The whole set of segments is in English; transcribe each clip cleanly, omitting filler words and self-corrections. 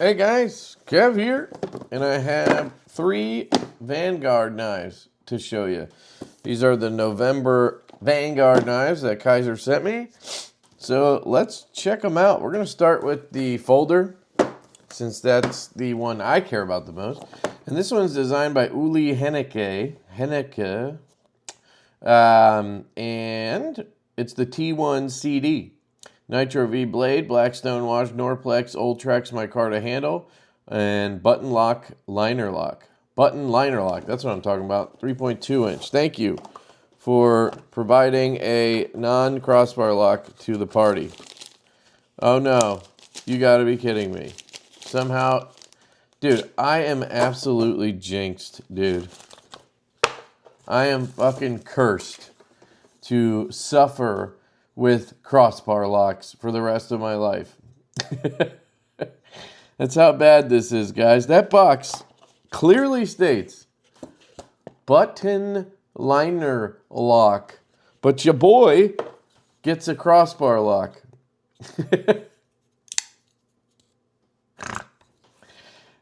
Hey guys, Kev here, and I have 3 Vanguard knives to show you. These are the November Vanguard knives that Kizer sent me. So let's check them out. We're going to start with the folder, since that's the one I care about the most. And this one's designed by Uli Henneke. And it's the T1 CD. Nitro V blade, Blackstone wash, Norplex, Ultrex micarta handle, and button lock, liner lock. Button liner lock, that's what I'm talking about. 3.2 inch. Thank you for providing a non-crossbar lock to the party. Oh no, you gotta be kidding me. Somehow, dude, I am absolutely jinxed, dude. I am fucking cursed to suffer with crossbar locks for the rest of my life. That's how bad this is, guys. That box clearly states button liner lock, but your boy gets a crossbar lock.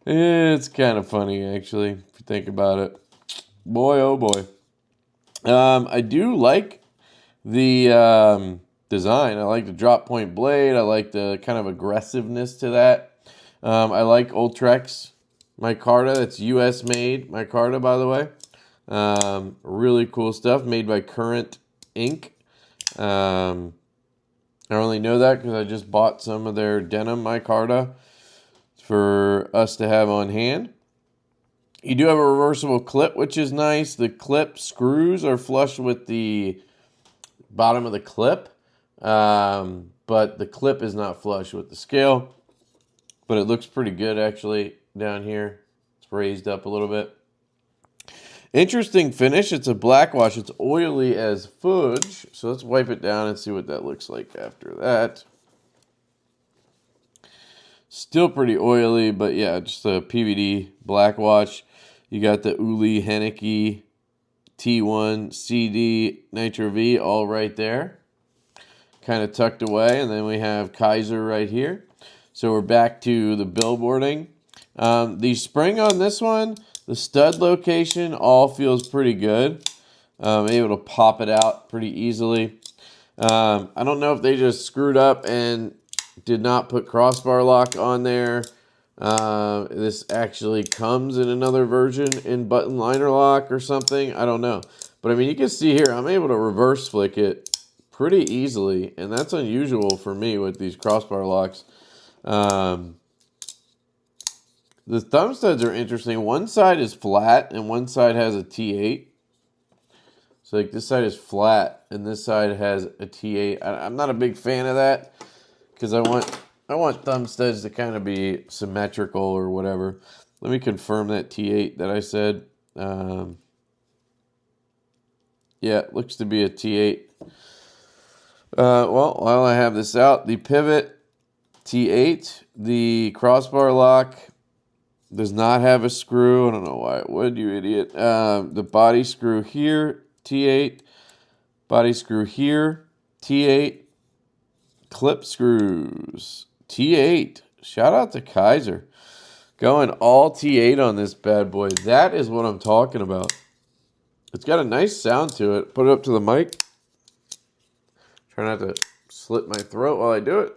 It's kind of funny, actually, if you think about it. Boy, oh boy. I do like the design. I like the drop point blade. I like the kind of aggressiveness to that. I like Ultrex micarta. That's US made micarta, by the way. Really cool stuff, made by Current Ink. I only know that because I just bought some of their denim micarta for us to have on hand. You do have a reversible clip, which is nice. The clip screws are flush with the bottom of the clip, but the clip is not flush with the scale. But it looks pretty good, actually, down here. It's raised up a little bit. Interesting finish. It's a black wash. It's oily as fudge. So let's wipe it down and see what that looks like after that. Still pretty oily, but yeah, just a PVD black wash. You got the Uli Henneke T1 CD Nitro V all right there, kind of tucked away. And then we have Kizer right here. So we're back to the billboarding. The spring on this one, the stud location, all feels pretty good. Able to pop it out pretty easily. I don't know if they just screwed up and did not put crossbar lock on there. This actually comes in another version in button liner lock or something. I don't know. But I mean, you can see here, I'm able to reverse flick it pretty easily. And that's unusual for me with these crossbar locks. The thumb studs are interesting. One side is flat and one side has a T8. So like this side is flat and this side has a T8. I'm not a big fan of that because I want thumb studs to kind of be symmetrical or whatever. Let me confirm that T8 that I said. Yeah, it looks to be a T8. Well, while I have this out, the pivot T8, the crossbar lock does not have a screw. I don't know why it would, you idiot. The body screw here, T8. Body screw here, T8. Clip screws, T8. Shout out to Kizer. Going all T8 on this bad boy. That is what I'm talking about. It's got a nice sound to it. Put it up to the mic. Try not to slit my throat while I do it.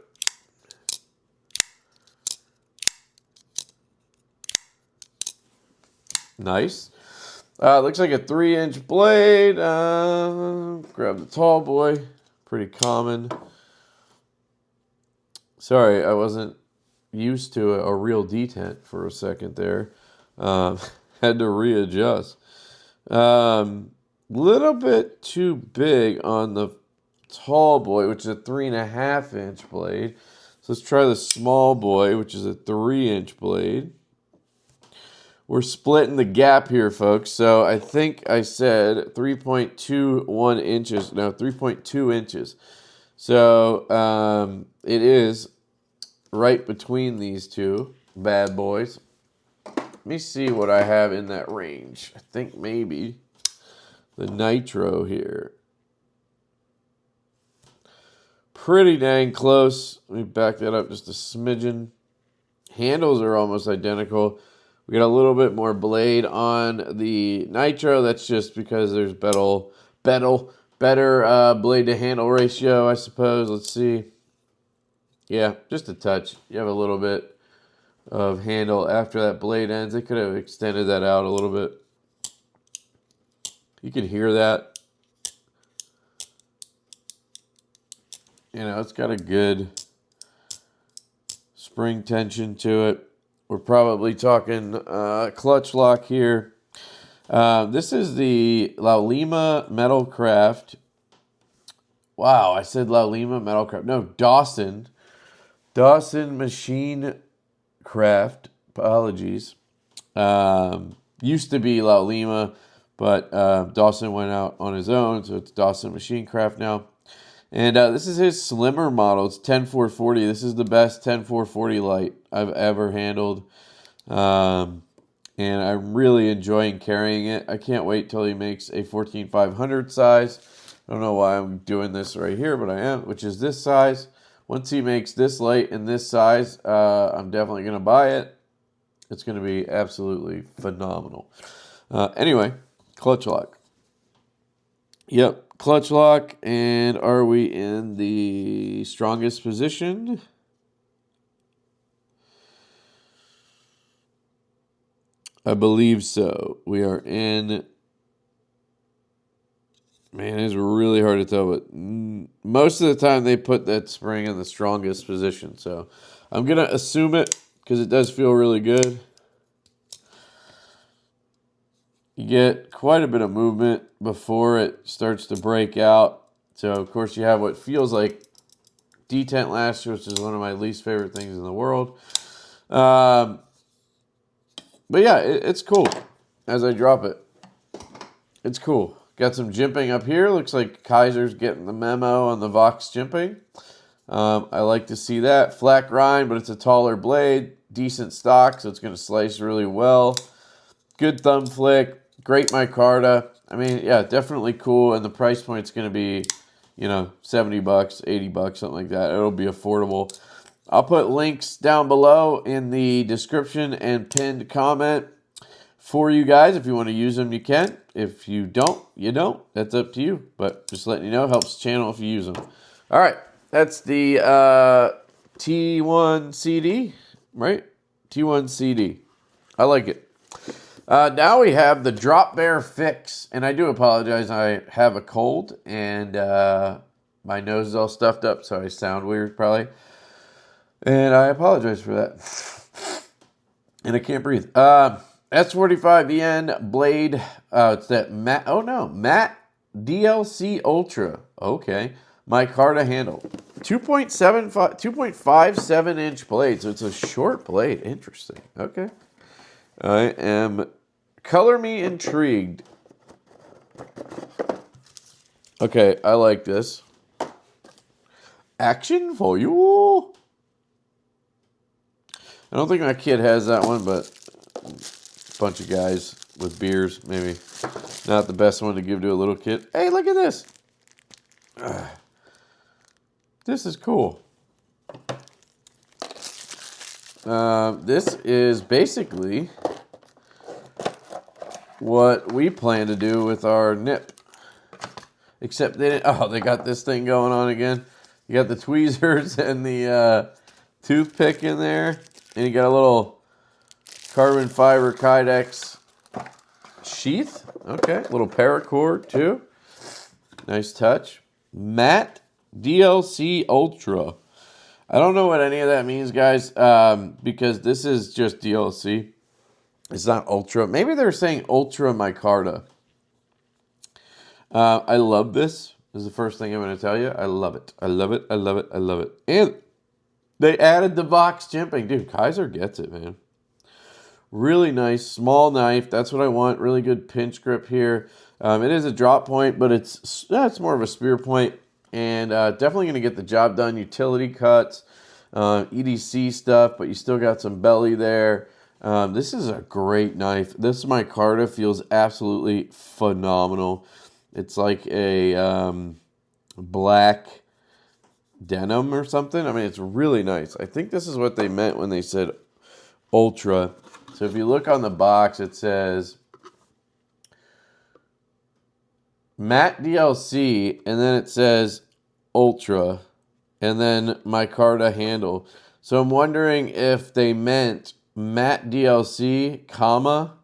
Nice. Looks like a 3-inch blade. Grab the tall boy. Pretty common. Sorry, I wasn't used to a real detent for a second there. Had to readjust. Little bit too big on the tall boy, which is a 3.5-inch blade. So let's try the small boy, which is a 3-inch blade. We're splitting the gap here, folks. So I think I said 3.21 inches. No, 3.2 inches. So it is right between these two bad boys. Let me see what I have in that range. I think maybe the nitro here. Pretty dang close. Let me back that up just a smidgen. Handles are almost identical. We got a little bit more blade on the Nitro. That's just because there's better blade to handle ratio, I suppose. Let's see. Yeah, just a touch. You have a little bit of handle after that blade ends. They could have extended that out a little bit. You can hear that. You know, it's got a good spring tension to it. We're probably talking clutch lock here. This is the Laulima Metalcraft. Wow, I said Laulima Metalcraft. No, Dawson Machine Craft. Apologies. Used to be Laulima, but Dawson went out on his own, so it's Dawson Machine Craft now. And this is his slimmer model. It's 10440. This is the best 10440 light I've ever handled. And I'm really enjoying carrying it. I can't wait till he makes a 14500 size. I don't know why I'm doing this right here, but I am, which is this size. Once he makes this light in this size, I'm definitely going to buy it. It's going to be absolutely phenomenal. Anyway, clutch lock. Yep, clutch lock. And are we in the strongest position? I believe so. We are in... Man, it's really hard to tell, but most of the time they put that spring in the strongest position. So I'm going to assume it because it does feel really good. You get quite a bit of movement before it starts to break out. So, of course, you have what feels like detent latch, which is one of my least favorite things in the world. But yeah, it's cool as I drop it. It's cool. Got some jimping up here. Looks like Kizer's getting the memo on the Vox jimping. I like to see that. Flat grind, but it's a taller blade. Decent stock, so it's going to slice really well. Good thumb flick. Great micarta. I mean, yeah, definitely cool. And the price point's going to be, you know, $70, $80, something like that. It'll be affordable. I'll put links down below in the description and pinned comment for you guys. If you want to use them, you can. If you don't, you don't. That's up to you. But just letting you know, helps the channel if you use them. All right. That's the T1 CD, right? T1 CD. I like it. Now we have the Drop Bear Fix. And I do apologize. I have a cold. And my nose is all stuffed up, so I sound weird probably. And I apologize for that. And I can't breathe. S45VN Blade. It's that matte. Oh no, matte DLC Ultra. Okay. Micarta handle. 2.57 inch blade. So it's a short blade. Interesting. Okay. I am color me intrigued. Okay, I like this. Action for you. I don't think my kid has that one, but a bunch of guys with beers, maybe not the best one to give to a little kid. Hey, look at this. This is cool. This is basically what we plan to do with our nip. Except they didn't, oh, they got this thing going on again. You got the tweezers and the toothpick in there. And you got a little carbon fiber Kydex sheath. Okay, little paracord too. Nice touch. Matte DLC Ultra. I don't know what any of that means, guys, because this is just DLC. It's not Ultra. Maybe they're saying Ultra Micarta. I love this. This is the first thing I'm going to tell you. I love it. I love it. I love it. I love it. And they added the Vox jimping. Dude, Kizer gets it, man. Really nice, small knife. That's what I want. Really good pinch grip here. It is a drop point, but it's more of a spear point. And definitely going to get the job done. Utility cuts, EDC stuff, but you still got some belly there. This is a great knife. This micarta feels absolutely phenomenal. It's like a black denim or something. I mean, it's really nice. I think this is what they meant when they said Ultra. So if you look on the box, it says matte DLC, and then it says Ultra, and then micarta handle. So I'm wondering if they meant matte DLC, comma,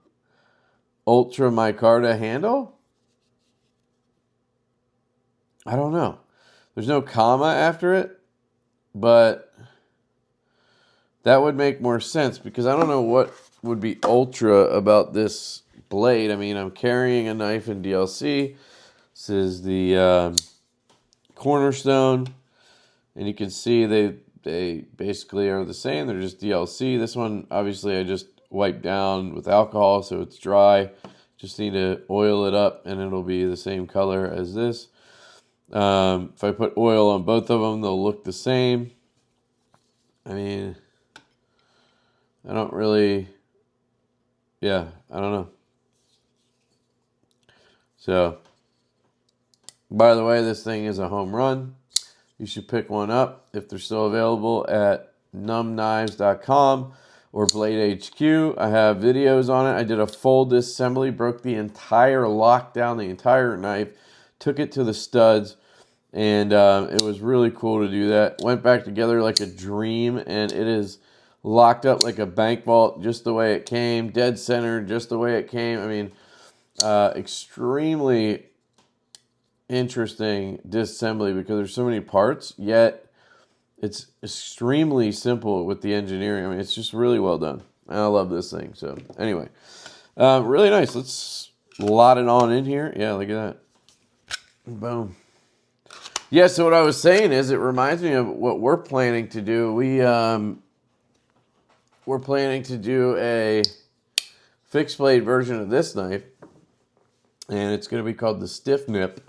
Ultra micarta handle? I don't know. There's no comma after it, but that would make more sense because I don't know what would be ultra about this blade. I mean, I'm carrying a knife in DLC. This is the Cornerstone, and you can see they basically are the same. They're just DLC. This one, obviously, I just wiped down with alcohol, so it's dry. Just need to oil it up, and it'll be the same color as this. If I put oil on both of them, they'll look the same. I mean, I don't really, yeah, I don't know. So, by the way, this thing is a home run. You should pick one up if they're still available at numbknives.com or Blade HQ. I have videos on it. I did a full disassembly, broke the entire lock down, the entire knife, took it to the studs, and it was really cool to do that. Went back together like a dream, and it is locked up like a bank vault, just the way it came, dead center, just the way it came. I mean, extremely interesting disassembly because there's so many parts, yet it's extremely simple with the engineering. I mean, it's just really well done. I love this thing. So anyway, really nice. Let's lot it on in here. Yeah, look at that. Boom. Yeah, so what I was saying is it reminds me of what we're planning to do. We're planning to do a fixed blade version of this knife, and it's going to be called the Stiff Nip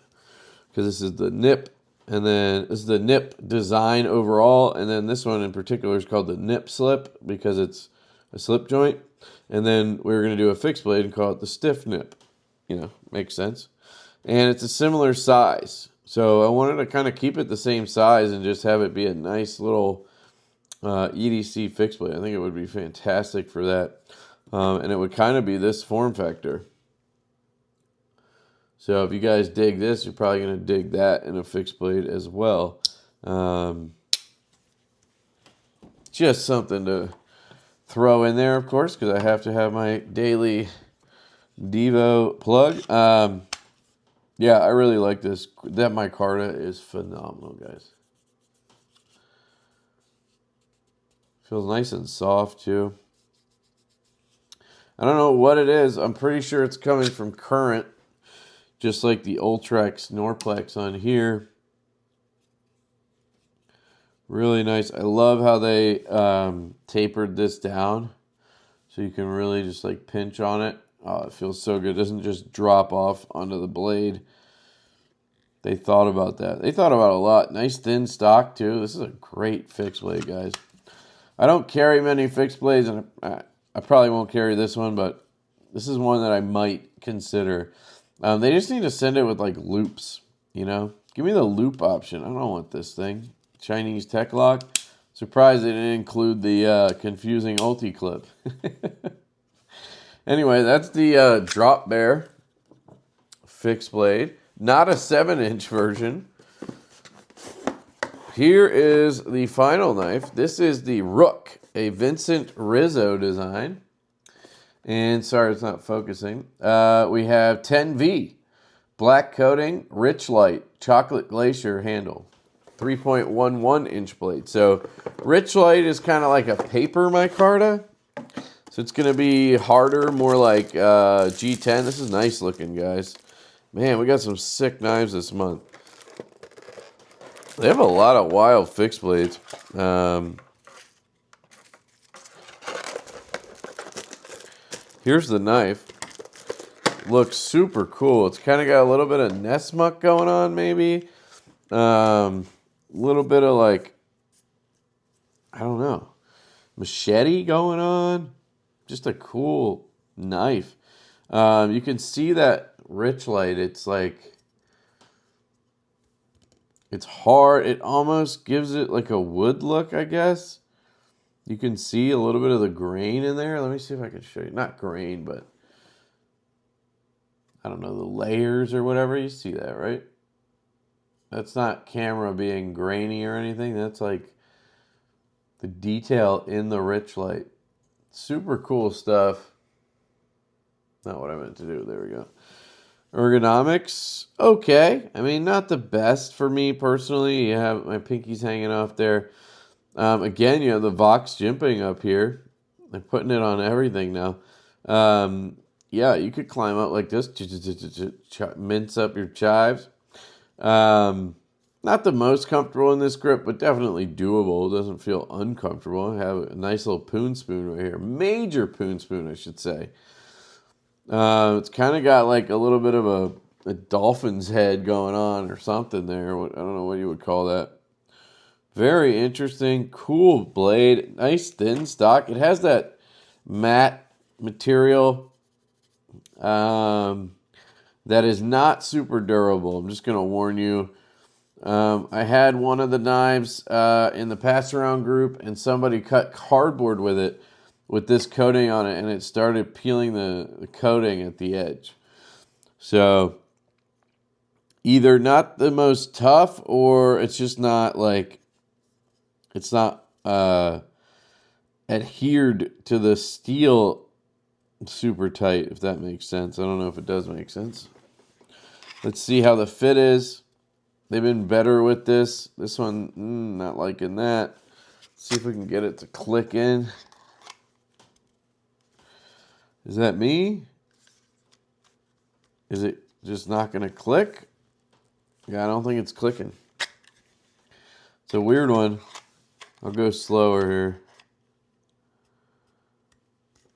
because this is the nip, and then this is the nip design overall, and then this one in particular is called the nip slip because it's a slip joint, and then we're going to do a fixed blade and call it the Stiff Nip. You know, makes sense. And it's a similar size, so I wanted to kind of keep it the same size and just have it be a nice little EDC fixed blade. I think it would be fantastic for that. And it would kind of be this form factor. So if you guys dig this, you're probably going to dig that in a fixed blade as well. Just something to throw in there, of course, because I have to have my daily Divo plug. Yeah, I really like this. That micarta is phenomenal, guys. Feels nice and soft, too. I don't know what it is. I'm pretty sure it's coming from Current, just like the Ultrex Norplex on here. Really nice. I love how they tapered this down, so you can really just like pinch on it. Oh, it feels so good. It doesn't just drop off onto the blade. They thought about that. They thought about it a lot. Nice thin stock, too. This is a great fixed blade, guys. I don't carry many fixed blades, and I probably won't carry this one, but this is one that I might consider. They just need to send it with, like, loops, you know? Give me the loop option. I don't want this thing. Chinese tech lock. Surprised they didn't include the confusing ulti clip. Anyway, that's the Drop Bear fixed blade. Not a 7-inch version. Here is the final knife. This is the Rook, a Vincent Rizzo design. And sorry, it's not focusing. We have 10V, black coating, rich light, chocolate glacier handle, 3.11-inch blade. So rich light is kind of like a paper micarta. So it's going to be harder, more like G10. This is nice looking, guys. Man, we got some sick knives this month. They have a lot of wild fixed blades. Here's the knife. Looks super cool. It's kind of got a little bit of Nessmuck going on, maybe. A little bit of like, I don't know, machete going on. Just a cool knife. You can see that rich light. It's like, it's hard. It almost gives it like a wood look, I guess. You can see a little bit of the grain in there. Let me see if I can show you. Not grain, but I don't know, the layers or whatever. You see that, right? That's not camera being grainy or anything. That's like the detail in the rich light. Super cool stuff. Not what I meant to do. There we go. Ergonomics, okay. I mean, not the best for me personally. You have my pinkies hanging off there. Again, you have the Vox jimping up here. They're putting it on everything now. Yeah, you could climb up like this, mince up your chives. Not the most comfortable in this grip, but definitely doable. It doesn't feel uncomfortable. I have a nice little poon spoon right here. Major poon spoon, I should say. It's kind of got like a little bit of a dolphin's head going on or something there. I don't know what you would call that. Very interesting. Cool blade. Nice thin stock. It has that matte material that is not super durable. I'm just going to warn you. I had one of the knives in the pass around group, and somebody cut cardboard with it, with this coating on it, and it started peeling the coating at the edge. So either not the most tough, or it's just not like, it's not adhered to the steel super tight, if that makes sense. I don't know if it does make sense. Let's see how the fit is. They've been better with this. This one, not liking that. Let's see if we can get it to click in. Is that me? Is it just not going to click? Yeah, I don't think it's clicking. It's a weird one. I'll go slower here.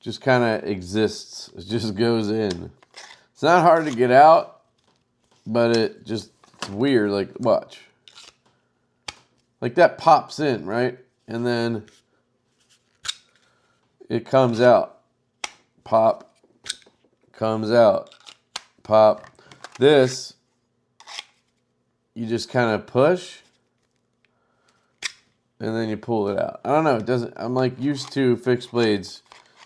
Just kind of exists. It just goes in. It's not hard to get out, but it's weird. Like, watch. Like that pops in, right? And then it comes out. Pop. Comes out. Pop. This, you just kind of push, and then you pull it out. I don't know. It doesn't. I'm like used to fixed blades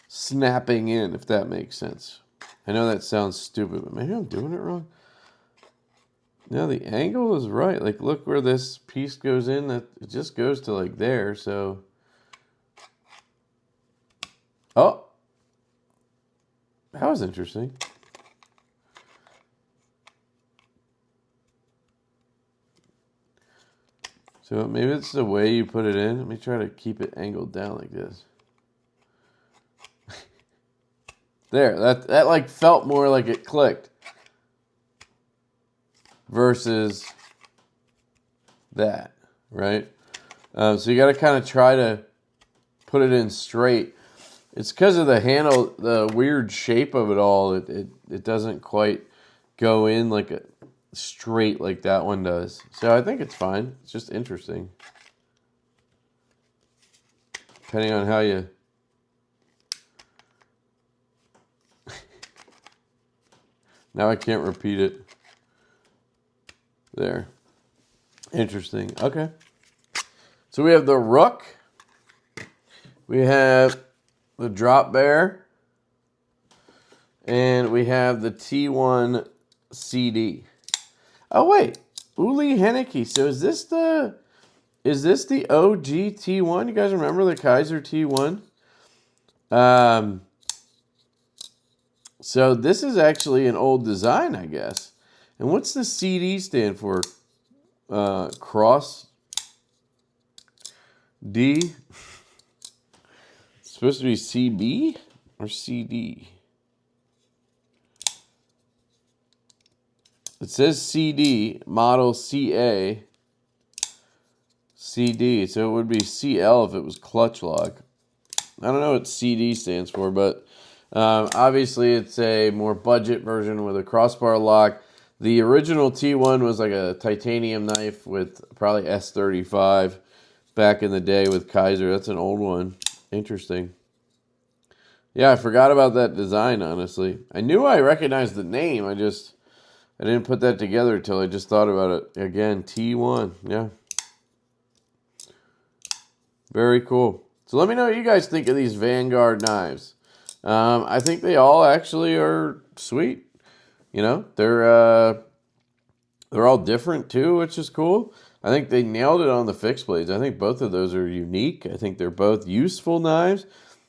snapping in, if that makes sense. I know that sounds stupid, but maybe I'm doing it wrong. No, the angle is right. Like, look where this piece goes in. That it just goes to like there. So, oh, that was interesting. So maybe it's the way you put it in. Let me try to keep it angled down like this. There, that like felt more like it clicked versus that, right? So you got to kind of try to put it in straight. It's because of the handle, the weird shape of it all. It doesn't quite go in like a straight like that one does. So I think it's fine. It's just interesting. Depending on how you... Now I can't repeat it. There. Interesting. Okay. So we have the Rook. We have the Drop Bear. And we have the T1 CD. Oh wait, Uli Henneke. So is this the OG T1? You guys remember the Kizer T1? So this is actually an old design, I guess. And what's the CD stand for? Cross D. It's supposed to be CB or CD? It says CD, model CA, CD, so it would be CL if it was clutch lock. I don't know what CD stands for, but obviously it's a more budget version with a crossbar lock. The original T1 was like a titanium knife with probably S35 back in the day with Kizer. That's an old one. Interesting. Yeah, I forgot about that design, honestly. I knew I recognized the name, I didn't put that together until I just thought about it. Again, T1, yeah. Very cool. So let me know what you guys think of these Vanguard knives. I think they all actually are sweet. You know, they're all different too, which is cool. I think they nailed it on the fixed blades. I think both of those are unique. I think they're both useful knives.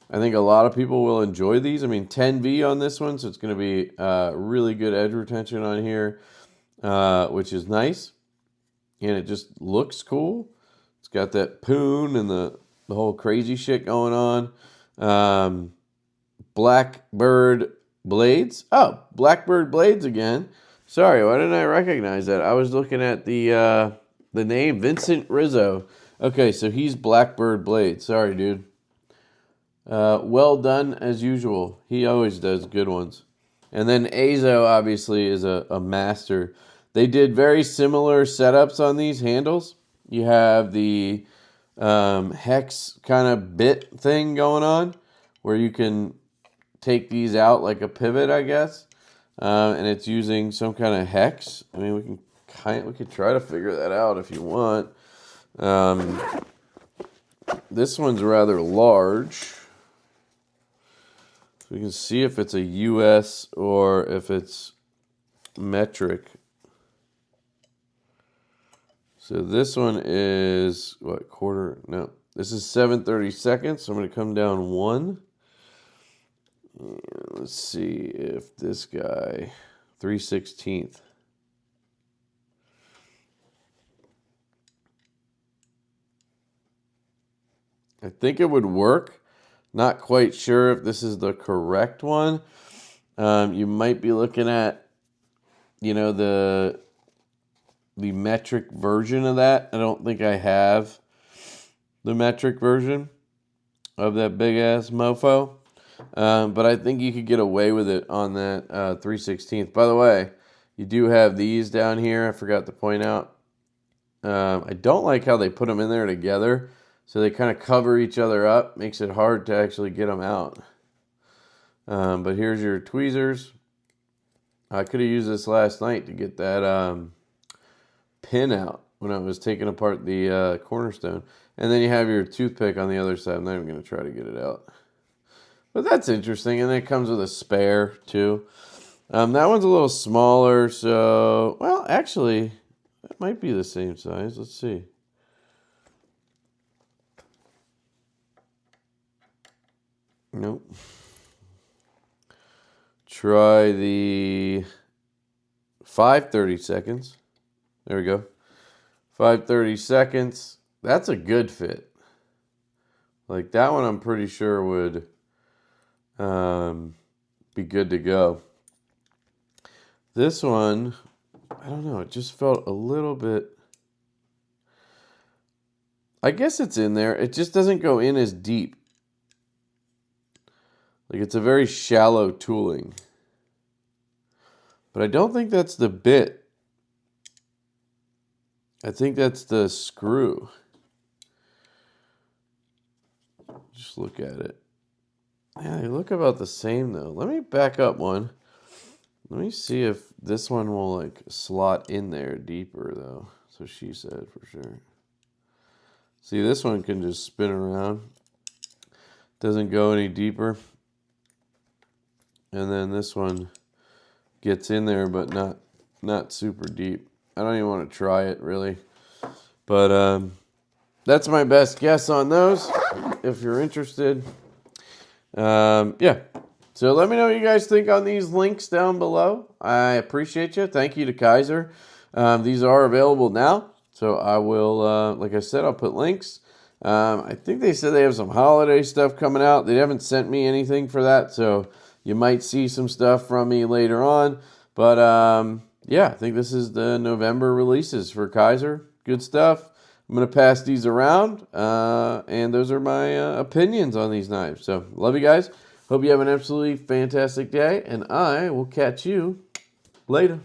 I think a lot of people will enjoy these. I mean, 10V on this one, so it's going to be really good edge retention on here, which is nice. And it just looks cool. It's got that poon and the whole crazy shit going on. Blackbird blades. Oh, Blackbird blades again. Sorry, why didn't I recognize that? I was looking at the name, Vincent Rizzo. Okay, so he's Blackbird blades. Sorry, dude. Well done as usual. He always does good ones. And then Azo obviously is a master. They did very similar setups on these handles. You have the hex kind of bit thing going on where you can take these out like a pivot, I guess. And it's using some kind of hex. I mean, we could try to figure that out if you want. This one's rather large. So we can see if it's a US or if it's metric. So this one is, what, quarter? No, this is 7/32. So I'm going to come down 1. And let's see if this guy, 3/16. I think it would work. Not quite sure if this is the correct one. You might be looking at, you know, the metric version of that. I don't think I have the metric version of that big ass mofo. But I think you could get away with it on that 3/16. By the way, you do have these down here. I forgot to point out. I don't like how they put them in there together. So they kind of cover each other up. Makes it hard to actually get them out. But here's your tweezers. I could have used this last night to get that pin out when I was taking apart the cornerstone. And then you have your toothpick on the other side. I'm not even going to try to get it out. But that's interesting. And then it comes with a spare too. That one's a little smaller. So, well, actually, that might be the same size. Let's see. Nope. Try the 5/32. There we go. 5/32. That's a good fit. Like that one I'm pretty sure would be good to go. This one, I don't know, it just felt a little bit, I guess it's in there. It just doesn't go in as deep. Like it's a very shallow tooling. But I don't think that's the bit. I think that's the screw. Just look at it. Yeah, they look about the same though. Let me back up one. Let me see if this one will like slot in there deeper though. So she said for sure. See, this one can just spin around. Doesn't go any deeper. And then this one gets in there, but not super deep. I don't even want to try it really. But that's my best guess on those. If you're interested. Yeah. So let me know what you guys think on these links down below. I appreciate you. Thank you to Kizer. These are available now. So I will, like I said, I'll put links. I think they said they have some holiday stuff coming out. They haven't sent me anything for that. So you might see some stuff from me later on. But yeah, I think this is the November releases for Kizer. Good stuff. I'm going to pass these around. And those are my opinions on these knives. So love you guys. Hope you have an absolutely fantastic day. And I will catch you later.